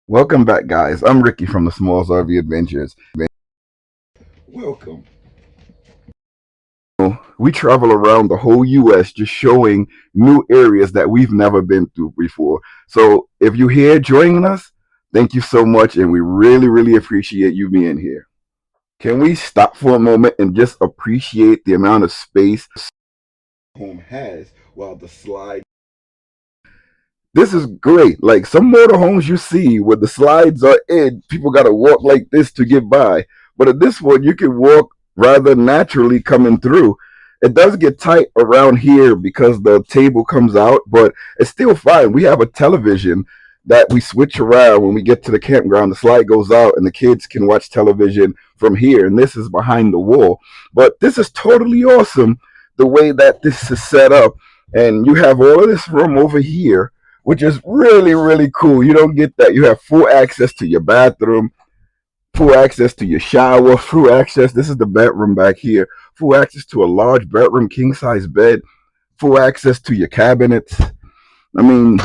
Welcome back, guys. I'm Ricky from the Smalls RV Adventures. Welcome. We travel around the whole U.S. just showing new areas that we've never been through before. So if you're here joining us, thank you so much, and we really, really appreciate you being here. Can we stop for a moment and just appreciate the amount of space home has while the slide? This is great. Like some motorhomes you see where the slides are in, people got to walk like this to get by. But at this one, you can walk rather naturally coming through. It does get tight around here because the table comes out, but it's still fine. We have a television that we switch around when we get to the campground. The slide goes out and the kids can watch television from here. And this is behind the wall. But this is totally awesome the way that this is set up. And you have all of this room over here, which is really, really cool. You don't get that. You have full access to your bathroom, full access to your shower, full access. This is the bedroom back here. Full access to a large bedroom, king size bed, full access to your cabinets. I mean,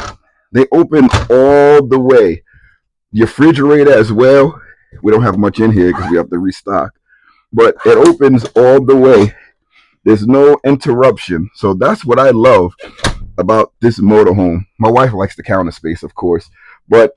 they open all the way. Your refrigerator as well. We don't have much in here because we have to restock, but it opens all the way. There's no interruption. So that's what I love about this motorhome. My wife likes the counter space, of course, but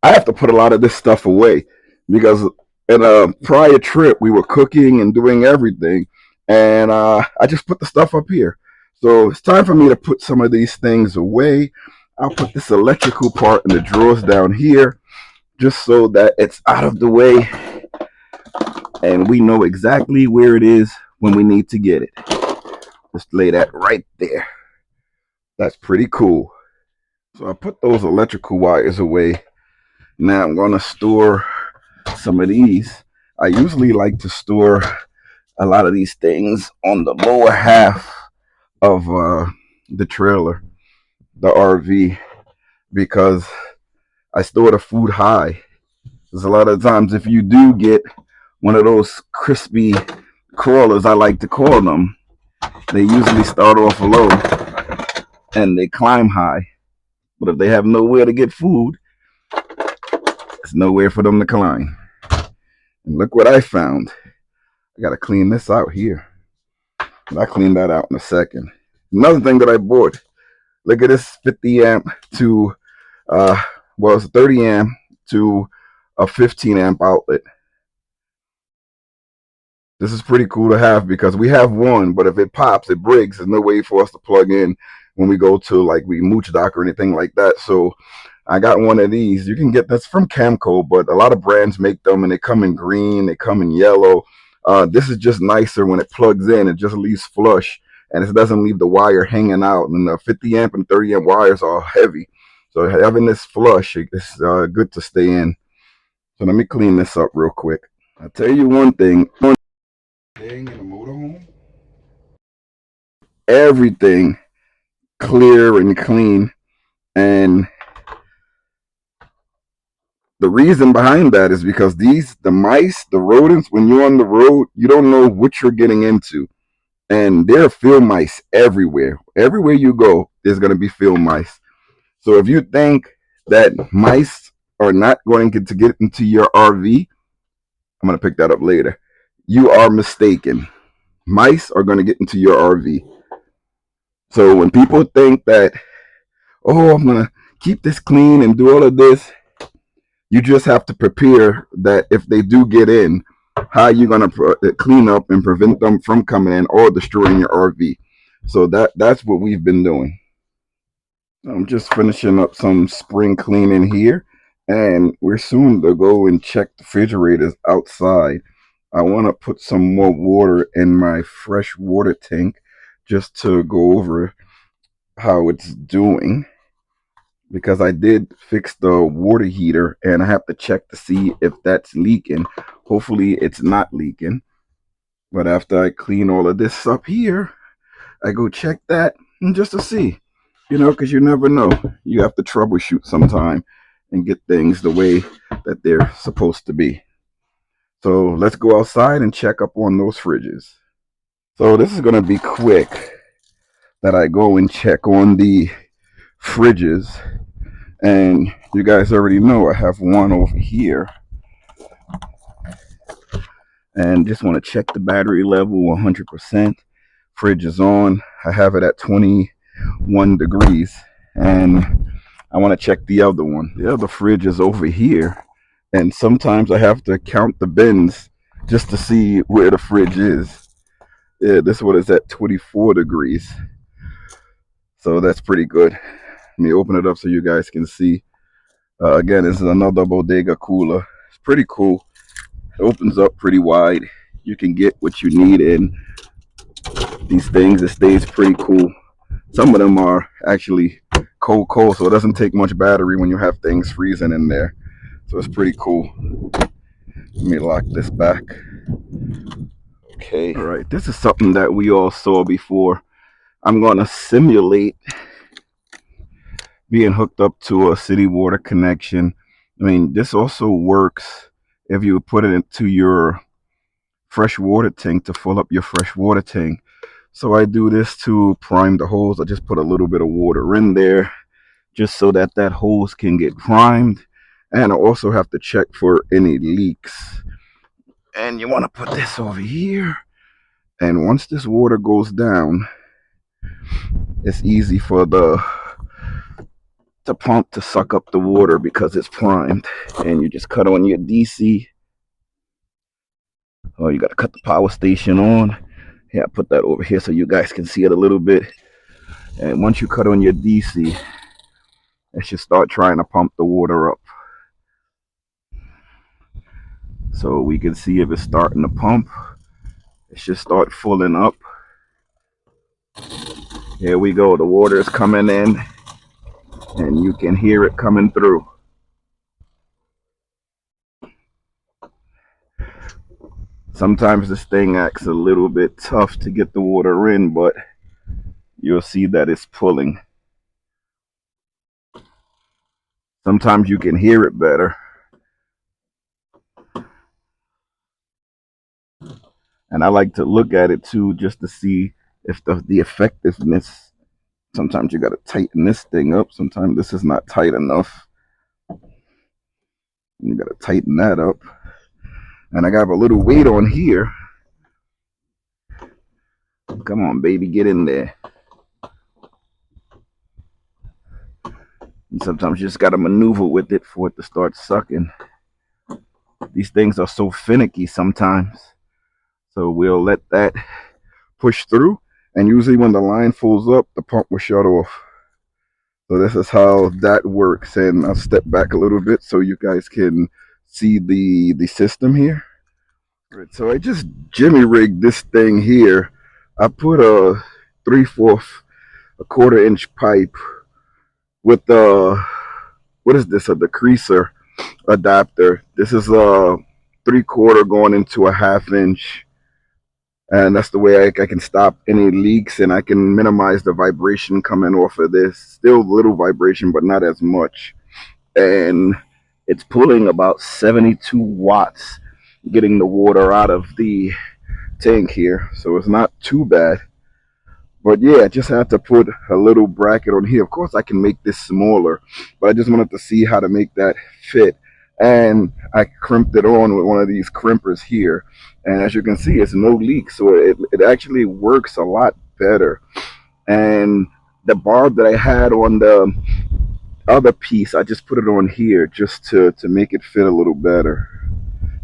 I have to put a lot of this stuff away because in a prior trip we were cooking and doing everything, and I just put the stuff up here. So it's time for me to put some of these things away. I'll put this electrical part in the drawers down here just so that it's out of the way and we know exactly where it is when we need to get it. Just lay that right there. That's pretty cool. So I put those electrical wires away. Now I'm going to store some of these. I usually like to store a lot of these things on the lower half of the trailer, the RV, because I store the food high. Because a lot of times if you do get one of those crispy crawlers, I like to call them, they usually start off low and they climb high. But if they have nowhere to get food, there's nowhere for them to climb. And look what I found. I got to clean this out here. And I'll clean that out in a second. Another thing that I bought. Look at this 50 amp to, it's 30 amp to a 15 amp outlet. This is pretty cool to have because we have one, but if it pops, it breaks. There's no way for us to plug in when we go to like we mooch dock or anything like that. So I got one of these. You can get this from Camco, but a lot of brands make them and they come in green, they come in yellow. This is just nicer when it plugs in. It just leaves flush and it doesn't leave the wire hanging out. And the 50 amp and 30 amp wires are heavy. So having this flush is good to stay in. So let me clean this up real quick. I'll tell you one thing. Staying in a motorhome, everything clear and clean. And the reason behind that is because the mice, the rodents, when you're on the road, you don't know what you're getting into. And there are field mice everywhere. Everywhere you go, there's going to be field mice. So if you think that mice are not going to get into your RV, I'm going to pick that up later. You are mistaken. Mice are going to get into your RV. So when people think that, oh, I'm going to keep this clean and do all of this, you just have to prepare that if they do get in, how are you going to clean up and prevent them from coming in or destroying your RV. So that's what we've been doing. I'm just finishing up some spring cleaning here, and we're soon to go and check the refrigerators outside. I want to put some more water in my fresh water tank just to go over how it's doing, because I did fix the water heater and I have to check to see if that's leaking. Hopefully it's not leaking. But after I clean all of this up here, I go check that just to see, because you never know. You have to troubleshoot sometime and get things the way that they're supposed to be. So let's go outside and check up on those fridges. So this is going to be quick that I go and check on the fridges. And you guys already know I have one over here. And just want to check the battery level 100%. Fridge is on. I have it at 21 degrees. And I want to check the other one. The other fridge is over here. And sometimes I have to count the bins just to see where the fridge is. Yeah, this one is at 24 degrees. So that's pretty good. Let me open it up so you guys can see. Again, this is another Bodega cooler. It's pretty cool. It opens up pretty wide. You can get what you need in these things. It stays pretty cool. Some of them are actually cold, so it doesn't take much battery when you have things freezing in there. So it's pretty cool. Let me lock this back. Okay. All right, this is something that we all saw before. I'm going to simulate being hooked up to a city water connection. I mean, this also works if you put it into your fresh water tank to fill up your fresh water tank. So I do this to prime the hose. I just put a little bit of water in there just so that that hose can get primed. And I also have to check for any leaks. And you want to put this over here. And once this water goes down, it's easy for the pump to suck up the water because it's primed. And you just cut on your DC. Oh, you got to cut the power station on. Yeah, I put that over here so you guys can see it a little bit. And once you cut on your DC, it should start trying to pump the water up. So we can see if it's starting to pump. It should start filling up. Here we go. The water is coming in, and you can hear it coming through. Sometimes this thing acts a little bit tough to get the water in, but you'll see that it's pulling. Sometimes you can hear it better. And I like to look at it too, just to see if the effectiveness. Sometimes you got to tighten this thing up. Sometimes this is not tight enough. You got to tighten that up. And I got a little weight on here. Come on, baby, get in there. And sometimes you just got to maneuver with it for it to start sucking. These things are so finicky sometimes. So we'll let that push through. And usually when the line fills up, the pump will shut off. So this is how that works. And I'll step back a little bit so you guys can see the system here. Right, so I just jimmy rigged this thing here. I put a 3/4, a 1/4-inch pipe with what is this? A decreaser adapter. This is a 3/4 going into a 1/2 inch. And that's the way I can stop any leaks, and I can minimize the vibration coming off of this. Still little vibration, but not as much. And it's pulling about 72 watts, getting the water out of the tank here. So it's not too bad. But yeah, I just had to put a little bracket on here. Of course, I can make this smaller, but I just wanted to see how to make that fit. And I crimped it on with one of these crimpers here. And as you can see, it's no leak. So it actually works a lot better. And the barb that I had on the other piece, I just put it on here just to make it fit a little better.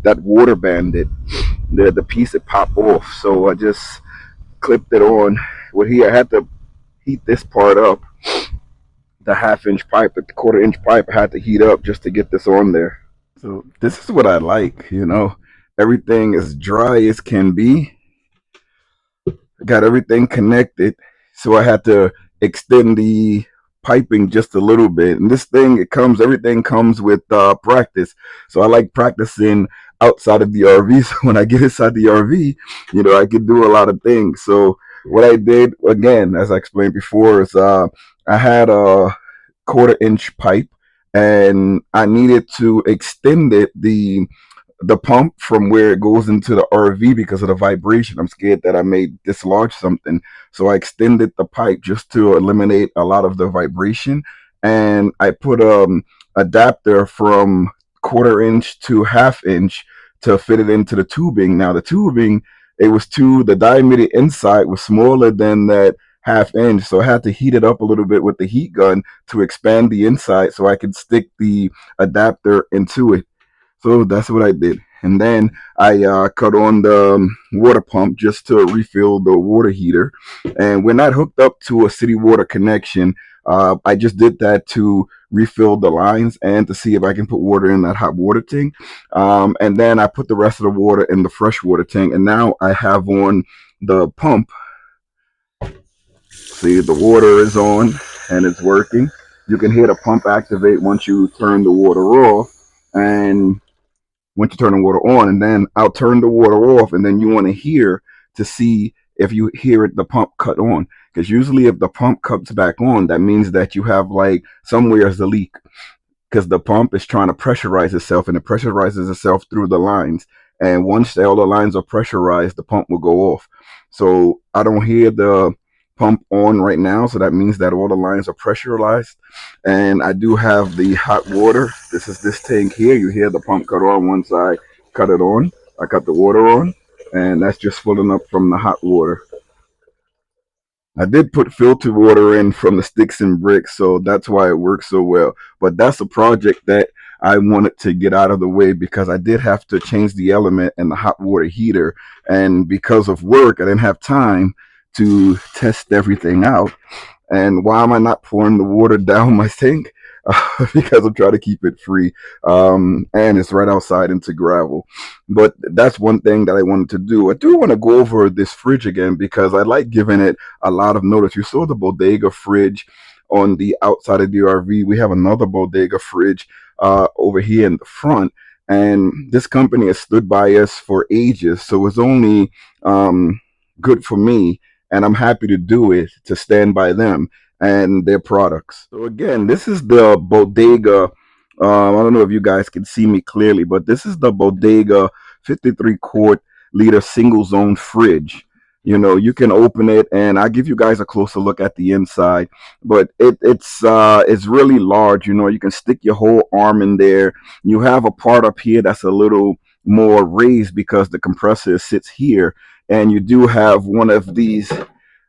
That water banded, the piece it popped off. So I just clipped it on. Well, here I had to heat this part up. The 1/2 inch pipe, the 1/4 inch pipe, I had to heat up just to get this on there. So this is what I like, you know. Everything as dry as can be. I got everything connected. So I had to extend the piping just a little bit. And this thing, everything comes with practice. So I like practicing outside of the RV. So when I get inside the RV, you know, I can do a lot of things. So what I did, again, as I explained before, is I had a 1/4 inch pipe, and I needed to extend it, the pump from where it goes into the RV because of the vibration. I'm scared that I may dislodge something. So I extended the pipe just to eliminate a lot of the vibration. and I put adapter from 1/4 inch to 1/2 inch to fit it into the tubing. Now the tubing, it was the diameter inside was smaller than that 1/2 inch, so I had to heat it up a little bit with the heat gun to expand the inside so I could stick the adapter into it. So that's what I did. And then I cut on the water pump just to refill the water heater. And we're not hooked up to a city water connection. I just did that to refill the lines and to see if I can put water in that hot water tank. And then I put the rest of the water in the fresh water tank. And now I have on the pump. See, the water is on and it's working. You can hear the pump activate once you turn the water off. And once you turn the water on, and then I'll turn the water off, and then you want to hear to see if you hear it, the pump cut on. Because usually if the pump cuts back on, that means that you have like somewhere is a leak, because the pump is trying to pressurize itself, and it pressurizes itself through the lines. And once all the lines are pressurized, the pump will go off. So I don't hear the pump on right now, so that means that all the lines are pressurized. And I do have the hot water. This is this tank here. You hear the pump cut on once I cut it on. I cut the water on, and that's just filling up from the hot water. I did put filtered water in from the sticks and bricks, so that's why it works so well. But that's a project that I wanted to get out of the way because I did have to change the element in the hot water heater. And because of work, I didn't have time to test everything out. And why am I not pouring the water down my sink? Because I'm trying to keep it free. And it's right outside into gravel. But that's one thing that I wanted to do. I do want to go over this fridge again because I like giving it a lot of notice. You saw the Bodega fridge on the outside of the RV. We have another Bodega fridge over here in the front. And this company has stood by us for ages. So it's only good for me, and I'm happy to do it to stand by them and their products. So again, this is the Bodega. I don't know if you guys can see me clearly, but this is the Bodega 53 quart liter single zone fridge. You know, you can open it, and I'll give you guys a closer look at the inside. But it's really large. You know, you can stick your whole arm in there. You have a part up here that's a little more raised because the compressor sits here, and you do have one of these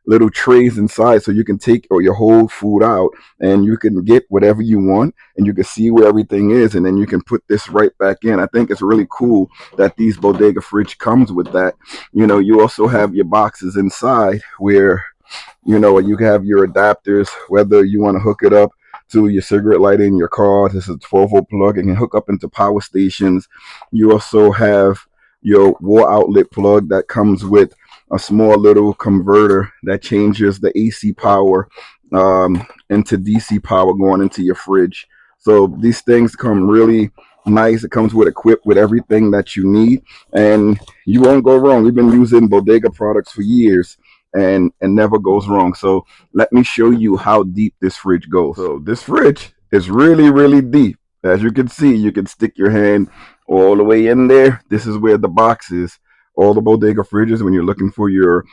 little trays inside, so you can take your whole food out and you can get whatever you want, and you can see where everything is, and then you can put this right back in. I think it's really cool that these Bodega fridge comes with that. You know, you also have your boxes inside where, you know, you have your adapters, whether you want to hook it up to your cigarette lighter in your car. This is a 12-volt plug and can hook up into power stations. You also have your wall outlet plug that comes with a small little converter that changes the AC power into DC power going into your fridge. So these things come really nice. It comes with equipped with everything that you need, and you won't go wrong. We've been using Bodega products for years, and never goes wrong. So let me show you how deep this fridge goes. So this fridge is really, really deep. As you can see, you can stick your hand all the way in there. This is where the box is. All the Bodega fridges, when you're looking for your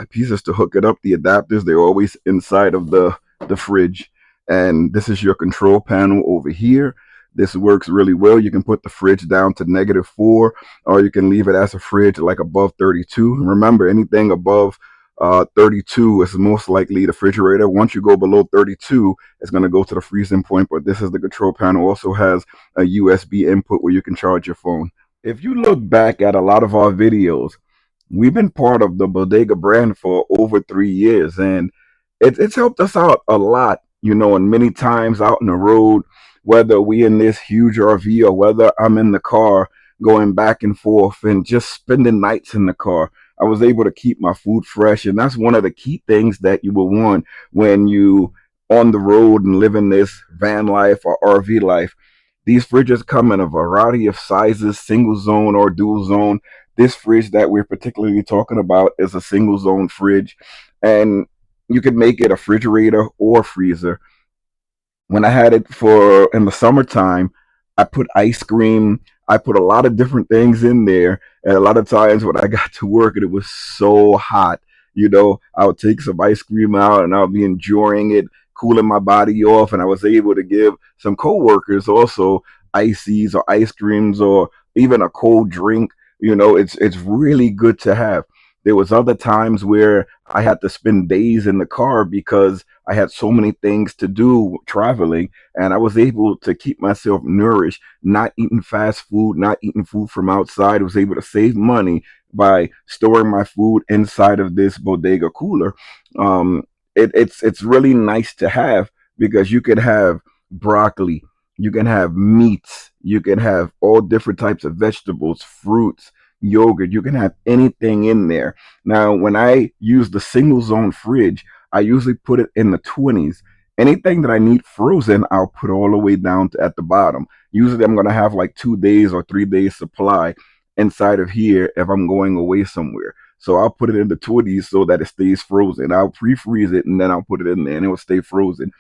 pieces to hook it up, the adapters, they're always inside of the fridge. And this is your control panel over here. This works really well. You can put the fridge down to -4, or you can leave it as a fridge like above 32. Remember, anything above 32 is most likely the refrigerator. Once you go below 32, it's going to go to the freezing point. But this is the control panel. Also has a USB input where you can charge your phone. If you look back at a lot of our videos, we've been part of the Bodega brand for over 3 years, and it's helped us out a lot, you know, and many times out in the road, whether we in this huge RV or whether I'm in the car going back and forth and just spending nights in the car, I was able to keep my food fresh. And that's one of the key things that you will want when you on the road and living this van life or RV life. These fridges come in a variety of sizes, single zone or dual zone. This fridge that we're particularly talking about is a single zone fridge, and you could make it a refrigerator or freezer. When I had it for in the summertime, I put ice cream. I put a lot of different things in there, and a lot of times when I got to work and it was so hot, you know, I would take some ice cream out and I'll be enjoying it cooling my body off, and I was able to give some coworkers also ices or ice creams or even a cold drink. It's really good to have. There was other times where I had to spend days in the car because I had so many things to do traveling, and I was able to keep myself nourished, not eating fast food, not eating food from outside. I was able to save money by storing my food inside of this bodega cooler. Um, it's really nice to have because you can have broccoli, you can have meats, you can have all different types of vegetables, fruits, yogurt. You can have anything in there. Now, when I use the single zone fridge, I usually put it in the 20s. Anything that I need frozen, I'll put all the way down to at the bottom. Usually, I'm going to have like 2 days or 3 days supply inside of here if I'm going away somewhere. So I'll put it in the 20s so that it stays frozen. I'll pre-freeze it and then I'll put it in there and it will stay frozen.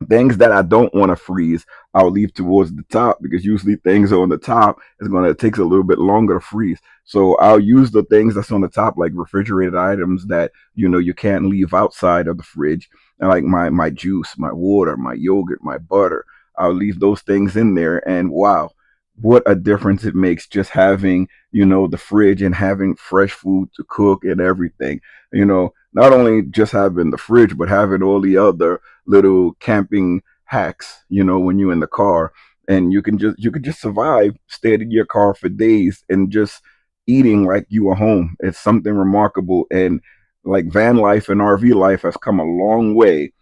Things that I don't want to freeze, I'll leave towards the top because usually things on the top is going to take a little bit longer to freeze. So I'll use the things that's on the top, like refrigerated items that you can't leave outside of the fridge, and like my juice, my water, my yogurt, my butter. I'll leave those things in there, and wow, what a difference it makes just having the fridge and having fresh food to cook and everything. Not only just having the fridge, but having all the other little camping hacks, when you're in the car, and you could just survive staying in your car for days and just eating like you were home. It's something remarkable. And like van life and RV life has come a long way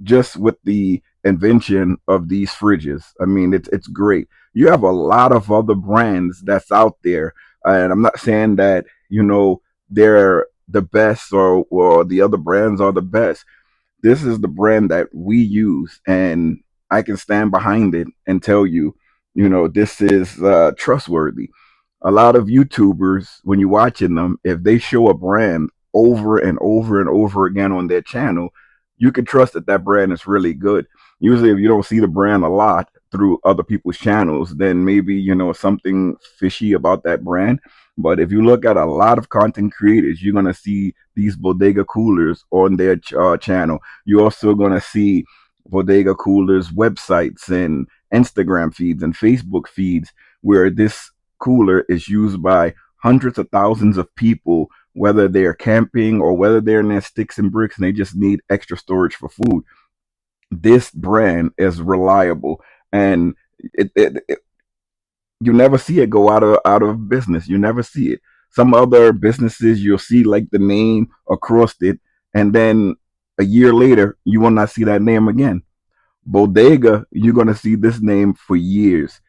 just with the invention of these fridges. I mean, it's great. You have a lot of other brands that's out there, and I'm not saying that they're the best or the other brands are the best. This is the brand that we use, and I can stand behind it and tell you, this is trustworthy. A lot of YouTubers, when you're watching them, if they show a brand over and over and over again on their channel, you can trust that that brand is really good. Usually, if you don't see the brand a lot through other people's channels, then maybe something fishy about that brand. But if you look at a lot of content creators, you're gonna see these bodega coolers on their channel. You're also gonna see bodega coolers websites and Instagram feeds and Facebook feeds where this cooler is used by hundreds of thousands of people, whether they're camping or whether they're in their sticks and bricks and they just need extra storage for food. This brand is reliable, and it you never see it go out of business. You never see it. Some other businesses you'll see like the name across it, and then a year later you will not see that name again. Bodega, you're gonna see this name for years.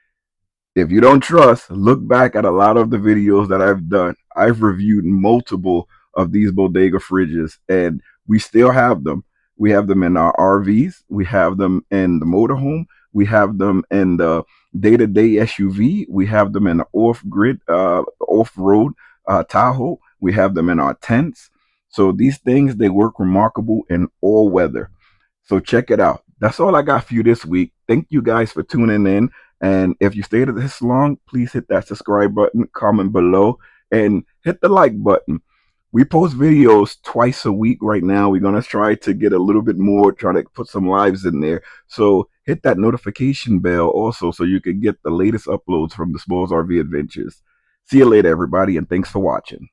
If you don't trust, look back at a lot of the videos that I've done. I've reviewed multiple of these bodega fridges, and we still have them. We have them in our RVs, we have them in the motorhome, we have them in the day-to-day SUV, we have them in the off-grid, off-road Tahoe, we have them in our tents. So these things, they work remarkable in all weather. So check it out. That's all I got for you this week. Thank you guys for tuning in. And if you stayed this long, please hit that subscribe button, comment below, and hit the like button. We post videos twice a week right now. We're going to try to get a little bit more, try to put some lives in there. So hit that notification bell also so you can get the latest uploads from the Smalls RV Adventures. See you later, everybody, and thanks for watching.